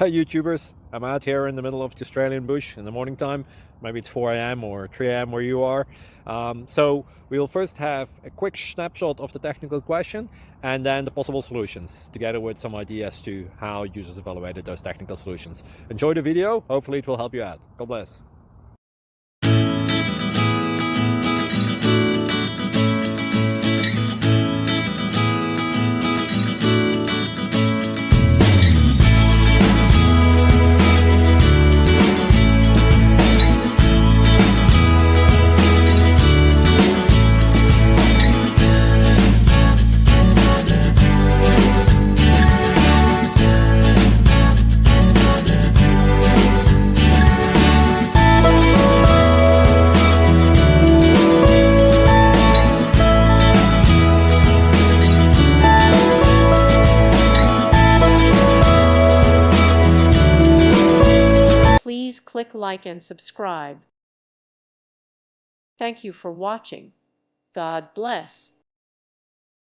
Hi YouTubers, I'm out here in the middle of the Australian bush in the morning time. Maybe it's 4 a.m. or 3 a.m. where you are. So we'll first have a quick snapshot of the technical question and then the possible solutions, together with some ideas to how users evaluated those technical solutions. Enjoy the video, hopefully it will help you out. God bless. Please click like and subscribe. Thank you for watching. God bless.